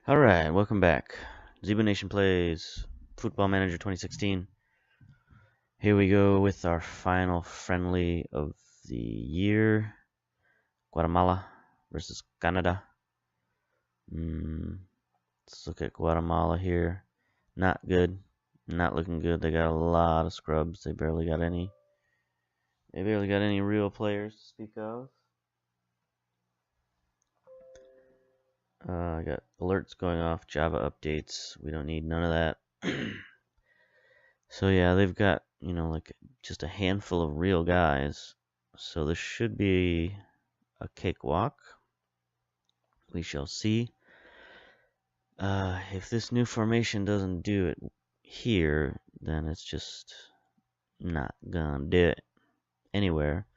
Alright, welcome back. Zebo Nation plays Football Manager 2016. Here we go with our final friendly of the year. Guatemala versus Canada. Let's look at Guatemala here. Not good. Not looking good. They got a lot of scrubs. They barely got any. They barely got any real players to speak of. I got alerts going off, Java updates. We don't need none of that. So yeah, they've got, like just a handful of real guys. So this should be a cakewalk. We shall see. If this new formation doesn't do it here, then it's just not gonna do it anywhere.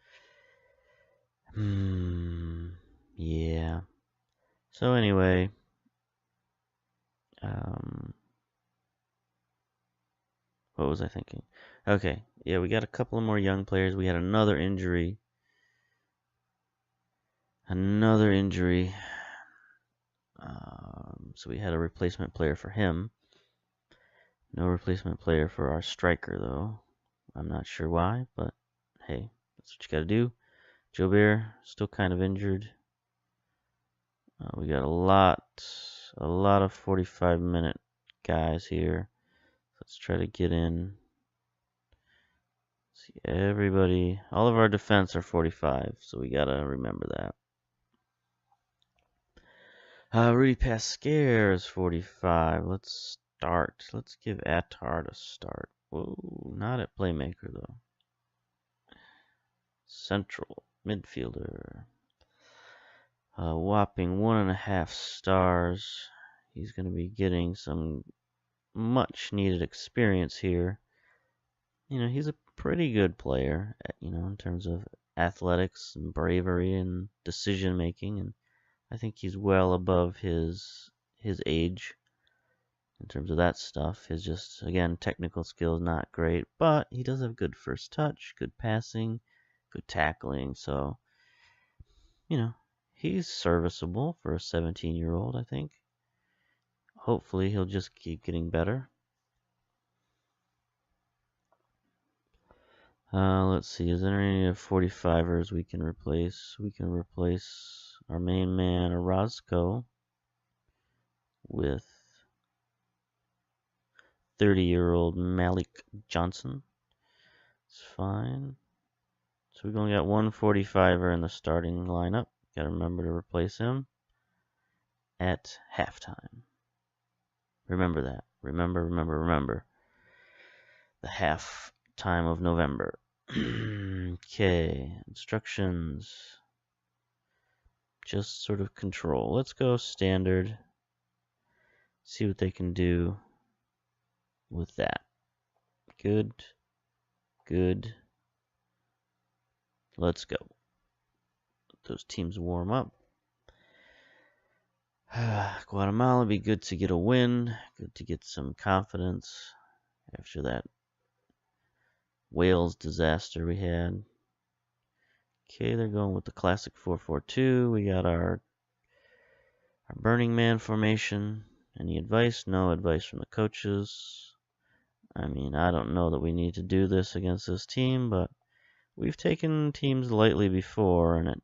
Yeah. So anyway, what was I thinking? Okay, yeah, we got a couple of more young players. We had another injury. So we had a replacement player for him. No replacement player for our striker, though. I'm not sure why, but hey, that's what you gotta do. Joe Bear, still kind of injured. We got a lot of 45-minute guys here. Let's try to get in. See, everybody, all of our defense are 45, so we gotta remember that. Rudy Pasquer is 45. Let's start. Let's give Attard a start. Whoa, not at playmaker, though. Central midfielder. Whopping 1.5 stars. He's going to be getting some much needed experience here. He's a pretty good player, in terms of athletics and bravery and decision making, and I think he's well above his age in terms of that stuff. His just, again, technical skills not great, but he does have good first touch, good passing, good tackling. So, he's serviceable for a 17-year-old, I think. Hopefully he'll just keep getting better. Let's see, is there any 45ers we can replace? We can replace our main man, Orozco, with 30-year-old Malik Johnson. It's fine. So we've only got one 45er in the starting lineup. Gotta remember to replace him at halftime. Remember that. Remember. The half time of November. Okay, instructions. Just sort of control. Let's go standard. See what they can do with that. Good. Let's go. Let those teams warm up. Guatemala would be good to get a win. Good to get some confidence after that Wales disaster we had. Okay, they're going with the classic 4-4-2. We got our Burning Man formation. Any advice? No advice from the coaches. I mean, I don't know that we need to do this against this team, but we've taken teams lightly before, and it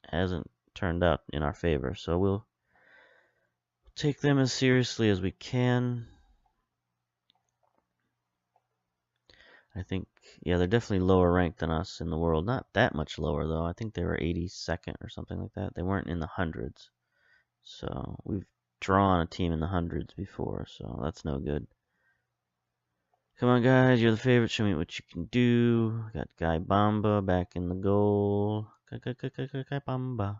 hasn't turned out in our favor. So we'll take them as seriously as we can. I think, yeah, they're definitely lower ranked than us in the world. Not that much lower, though. I think they were 82nd or something like that. They weren't in the hundreds. So we've drawn a team in the hundreds before, so that's no good. Come on, guys, you're the favorite. Show me what you can do. Got Guy Bamba back in the goal. Guy Bamba.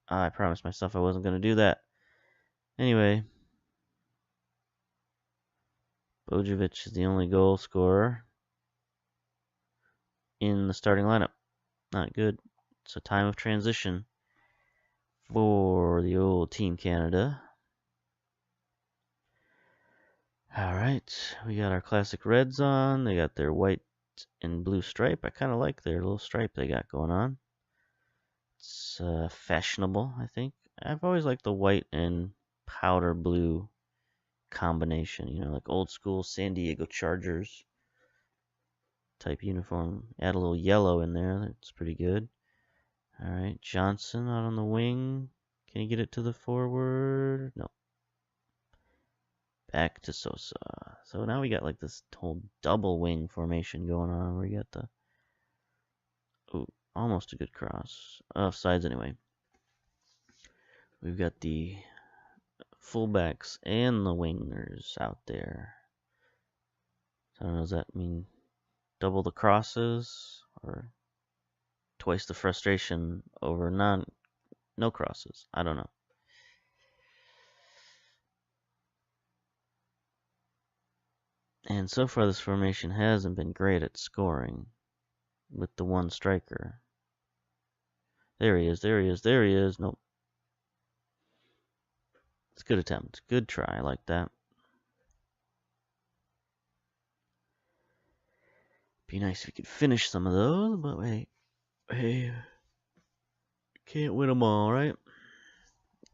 I promised myself I wasn't going to do that. Anyway, Bojovic is the only goal scorer in the starting lineup. Not good. It's a time of transition for the old Team Canada. Alright, we got our classic reds on. They got their white and blue stripe. I kind of like their little stripe they got going on. It's fashionable, I think. I've always liked the white and powder blue combination, like old school San Diego Chargers type uniform. Add a little yellow in there. That's pretty good. All right, Johnson out on the wing. Can he get it to the forward? No. Back to Sosa. So now we got like this whole double wing formation going on where we got the almost a good cross. Offsides anyway. We've got the fullbacks and the wingers out there. So I don't know, does that mean double the crosses or twice the frustration over no crosses? I don't know. And so far this formation hasn't been great at scoring with the one striker. There he is, there he is, there he is. Nope. It's a good attempt. Good try. I like that. Be nice if we could finish some of those, but hey, can't win them all, right?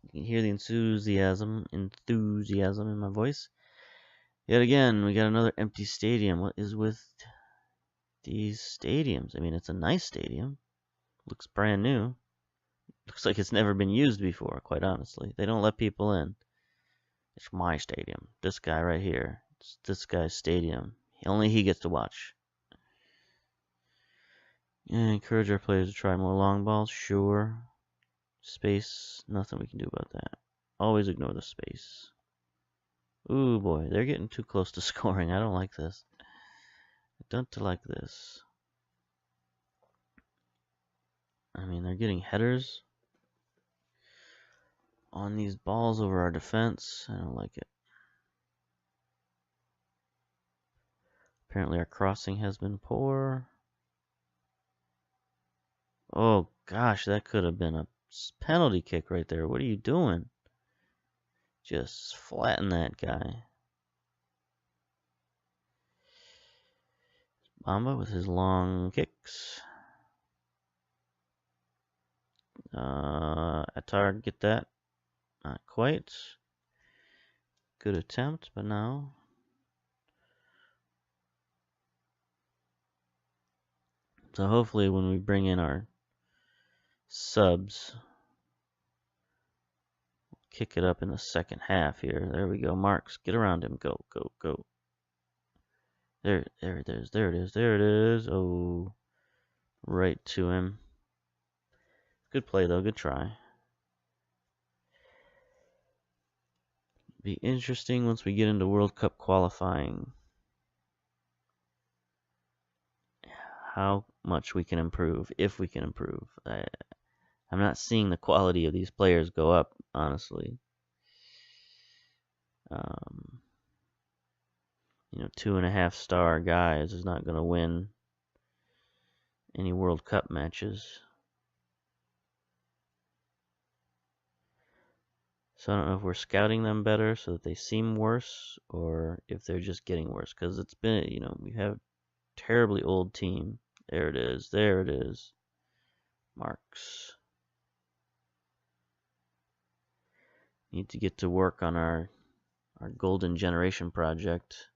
You can hear the enthusiasm in my voice. Yet again, we got another empty stadium. What is with these stadiums? I mean, it's a nice stadium. Looks brand new. Looks like it's never been used before, quite honestly. They don't let people in. It's my stadium. This guy right here. It's this guy's stadium. Only he gets to watch. Yeah, encourage our players to try more long balls. Sure. Space. Nothing we can do about that. Always ignore the space. Ooh, boy. They're getting too close to scoring. I don't like this. I don't like this. I mean, they're getting headers on these balls over our defense. I don't like it. Apparently our crossing has been poor. Oh, gosh, that could have been a penalty kick right there. What are you doing? Just flatten that guy. Bamba with his long kicks. Atard, get that? Not quite. Good attempt, but no. So hopefully when we bring in our subs, we'll kick it up in the second half here. There we go. Marks, get around him. Go, go, go. There it is. There it is. There it is. Oh, right to him. Good play, though. Good try. Be interesting once we get into World Cup qualifying. How much we can improve, if we can improve. I'm not seeing the quality of these players go up, honestly. 2.5-star guys is not going to win any World Cup matches. So I don't know if we're scouting them better so that they seem worse or if they're just getting worse. Because it's been, we have a terribly old team. There it is. There it is. Marks. Need to get to work on our Golden Generation project.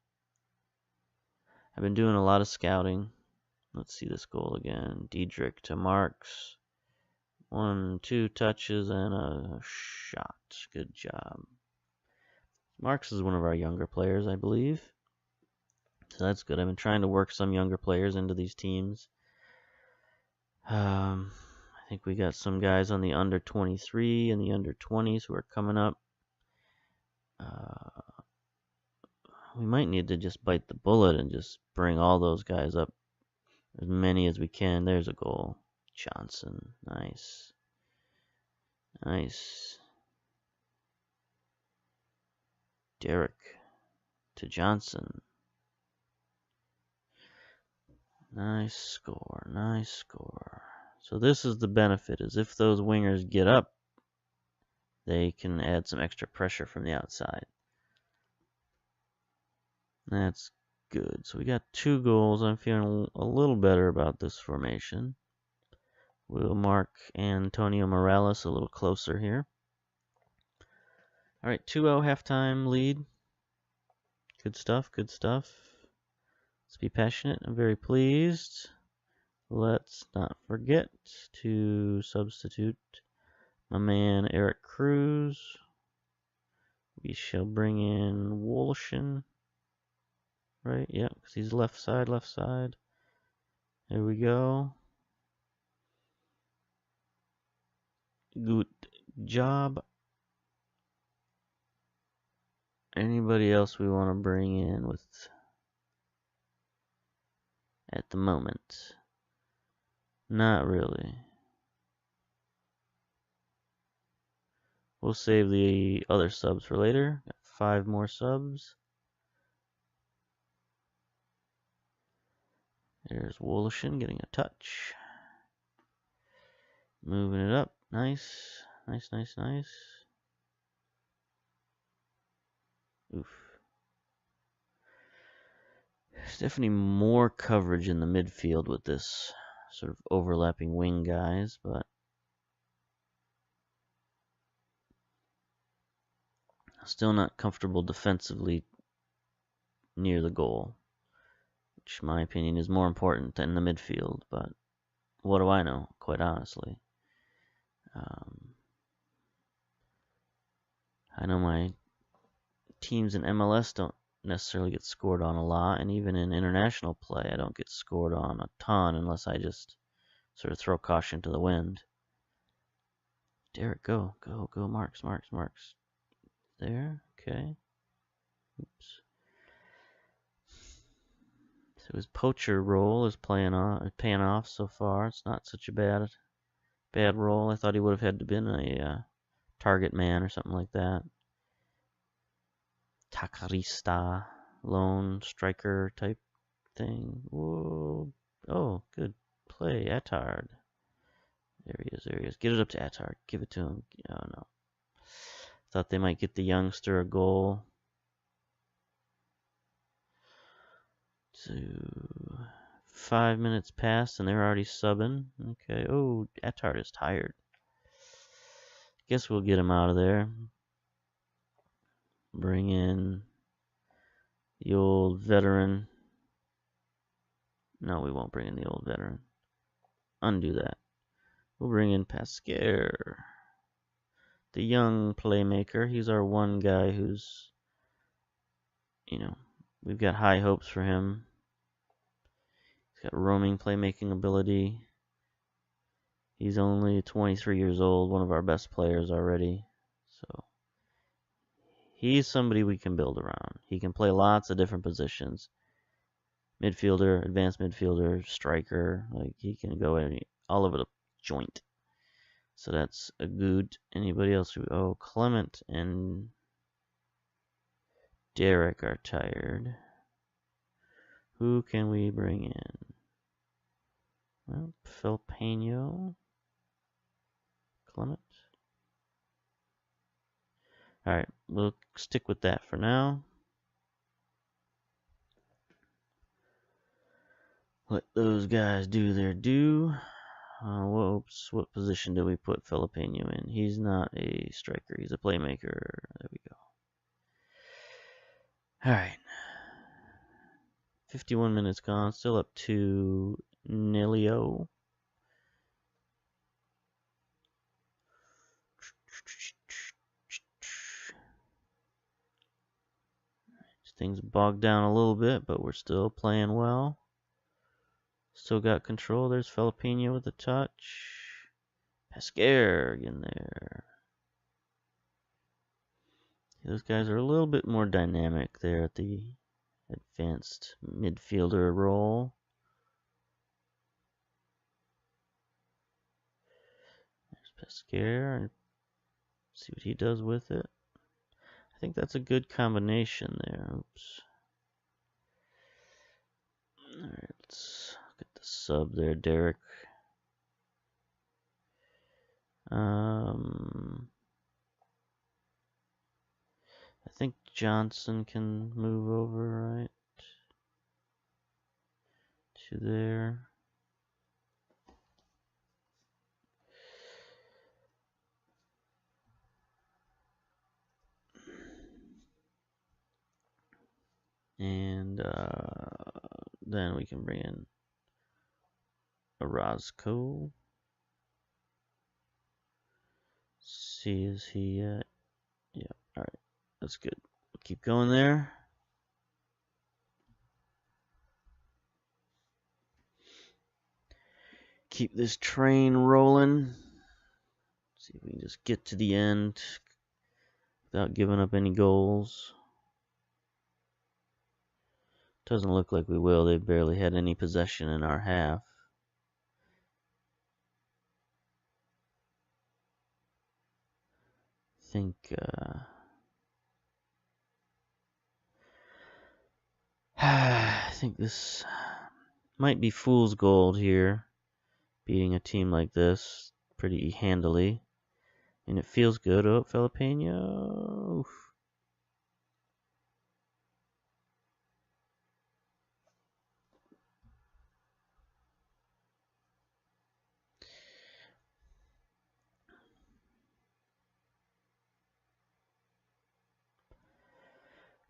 I've been doing a lot of scouting. Let's see this goal again. Diedrich to Marks. 1, 2 touches and a shot. Good job. Marks is one of our younger players, I believe. So that's good. I've been trying to work some younger players into these teams. I think we got some guys on the under 23 and the under 20s who are coming up. We might need to just bite the bullet and just bring all those guys up, as many as we can. There's a goal. Johnson. Nice. Nice. Derek to Johnson. Nice score. Nice score. So this is the benefit, is if those wingers get up, they can add some extra pressure from the outside. That's good. So we got 2 goals. I'm feeling a little better about this formation. We'll mark Antonio Morales a little closer here. All right, 2-0 halftime lead. Good stuff, good stuff. Let's be passionate. I'm very pleased. Let's not forget to substitute my man Eric Cruz. We shall bring in Wolshin. Right, yeah, because he's left side, left side. There we go. Good job. Anybody else we want to bring in with at the moment? Not really. We'll save the other subs for later. Got 5 more subs. There's Wolshin getting a touch. Moving it up. Nice. Nice, nice, nice. Oof. There's definitely more coverage in the midfield with this sort of overlapping wing guys, but still not comfortable defensively near the goal, which in my opinion is more important than the midfield, but what do I know, quite honestly. I know my teams in MLS don't necessarily get scored on a lot, and even in international play I don't get scored on a ton unless I just sort of throw caution to the wind. Derek, go, go, go, Marks, Marks, Marks. There, okay. Oops. So his poacher role is paying off so far. It's not such a bad role. I thought he would have had to been a target man or something like that. Takarista, lone striker type thing. Whoa. Oh, good play, Attard. There he is, there he is. Get it up to Attard. Give it to him. Oh, no. Thought they might get the youngster a goal. So, 5 minutes passed and they're already subbing. Okay. Oh, Attard is tired. Guess we'll get him out of there. Bring in the old veteran. No, we won't bring in the old veteran. Undo that. We'll bring in Pasquer, the young playmaker. He's our one guy who's, we've got high hopes for him. He's got roaming playmaking ability. He's only 23 years old, one of our best players already. So he's somebody we can build around. He can play lots of different positions. Midfielder, advanced midfielder, striker. Like, he can go all over the joint. So that's a good. Anybody else? Oh, Clement and Derek are tired. Who can we bring in? Well, Filipino. Clement. Alright, we'll stick with that for now. Let those guys do their due. Whoops, what position do we put Filipino in? He's not a striker, he's a playmaker. There we go. Alright. 51 minutes gone, still up to Nilio. Things bogged down a little bit, but we're still playing well. Still got control. There's Filipino with a touch. Pasquer in there. Those guys are a little bit more dynamic there at the advanced midfielder role. There's Pasquer. See what he does with it. I think that's a good combination there. Oops. Alright, let's get the sub there, Derek. I think Johnson can move over, right? To there. And then we can bring in Orozco. See, is he? Yeah. All right. That's good. We'll keep going there. Keep this train rolling. See if we can just get to the end without giving up any goals. Doesn't look like we will. They barely had any possession in our half. I think this might be fool's gold here, beating a team like this pretty handily. And it feels good. Oh, Filipino. Oof.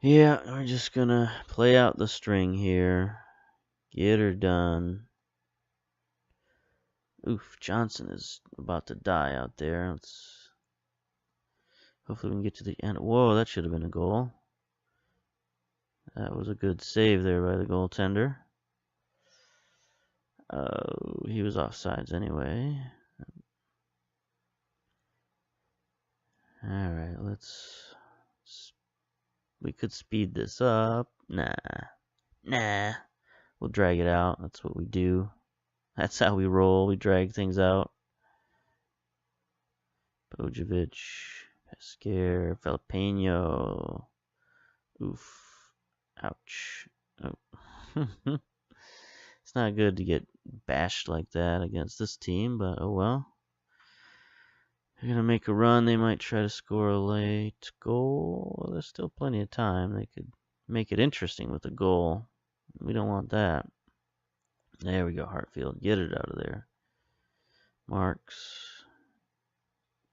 Yeah, we're just gonna play out the string here. Get her done. Oof, Johnson is about to die out there. Hopefully we can get to the end. Whoa, that should have been a goal. That was a good save there by the goaltender. He was offsides anyway. Alright, we could speed this up. Nah. We'll drag it out. That's what we do. That's how we roll. We drag things out. Bojovic, Pesquer, Filipino. Oof. Ouch. Oh. It's not good to get bashed like that against this team, but oh well. They're going to make a run. They might try to score a late goal. There's still plenty of time. They could make it interesting with a goal. We don't want that. There we go, Hartfield. Get it out of there. Marks.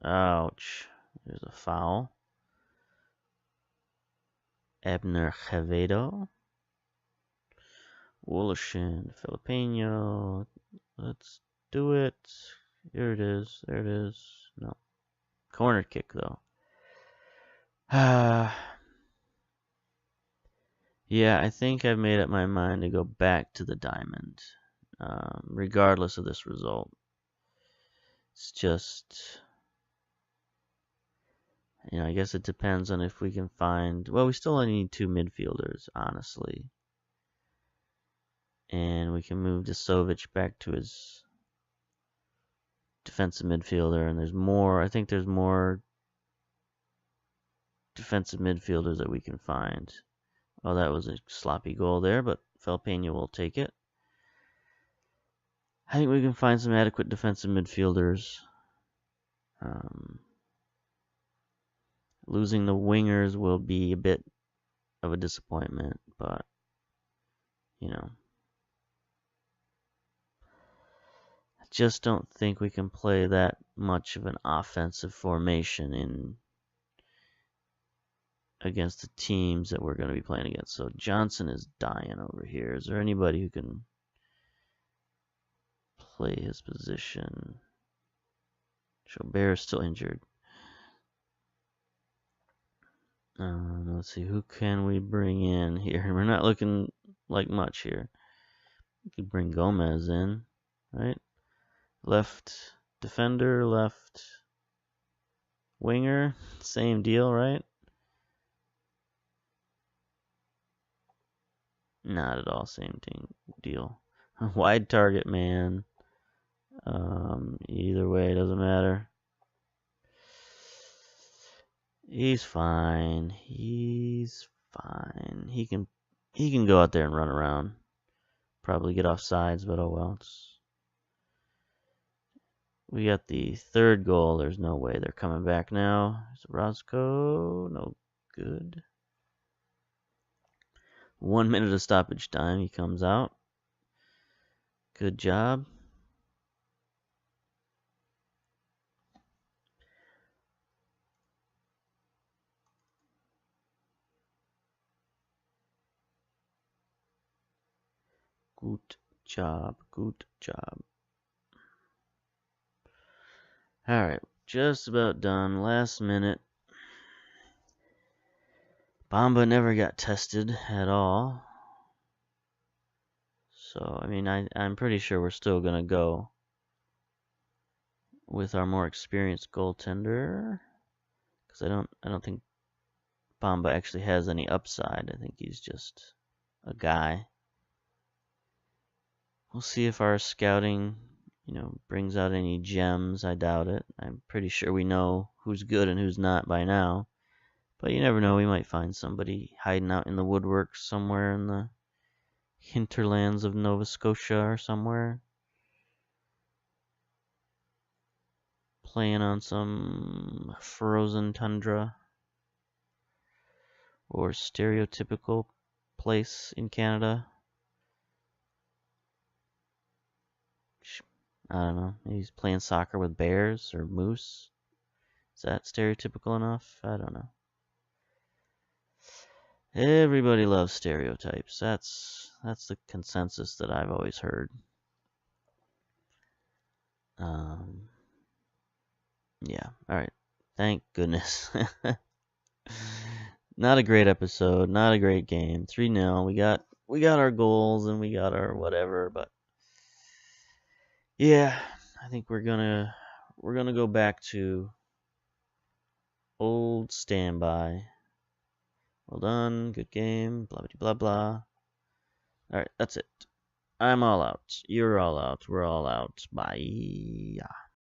Ouch. There's a foul. Ebner Javedo. Woolishin. Filipino. Let's do it. Here it is. There it is. No. Corner kick, though. Yeah, I think I've made up my mind to go back to the diamond, regardless of this result. It's just, I guess it depends on if we can find. Well, we still only need 2 midfielders, honestly, and we can move Desovic back to his defensive midfielder. And there's more. I think there's more defensive midfielders that we can find. Oh, that was a sloppy goal there, but Felpeña will take it. I think we can find some adequate defensive midfielders. Losing the wingers will be a bit of a disappointment, but, I just don't think we can play that much of an offensive formation against the teams that we're going to be playing against. So Johnson is dying over here. Is there anybody who can play his position? Chaubert is still injured. Let's see, who can we bring in here? We're not looking like much here. We could bring Gomez in, right? Left defender, left winger, same deal, right? Not at all same deal. Wide target man. Either way, it doesn't matter. He's fine. He's fine. He can go out there and run around. Probably get off sides, but oh well. We got the third goal. There's no way they're coming back now. It's Roscoe. No good. 1 minute of stoppage time. He comes out. Good job. Good job. Good job. Alright, just about done. Last minute. Bomba never got tested at all. So, I mean, I'm pretty sure we're still going to go with our more experienced goaltender. Because I don't think Bomba actually has any upside. I think he's just a guy. We'll see if our scouting, brings out any gems. I doubt it. I'm pretty sure we know who's good and who's not by now. But you never know, we might find somebody hiding out in the woodworks somewhere in the hinterlands of Nova Scotia or somewhere. Playing on some frozen tundra or stereotypical place in Canada. I don't know. Maybe he's playing soccer with bears or moose. Is that stereotypical enough? I don't know. Everybody loves stereotypes. That's the consensus that I've always heard. Yeah. All right. Thank goodness. Not a great episode. Not a great game. 3-0. We got our goals and we got our whatever, but yeah, I think we're gonna go back to old standby. Well done. Good game. Blah blah blah. All right. That's it. I'm all out. You're all out. We're all out. Bye.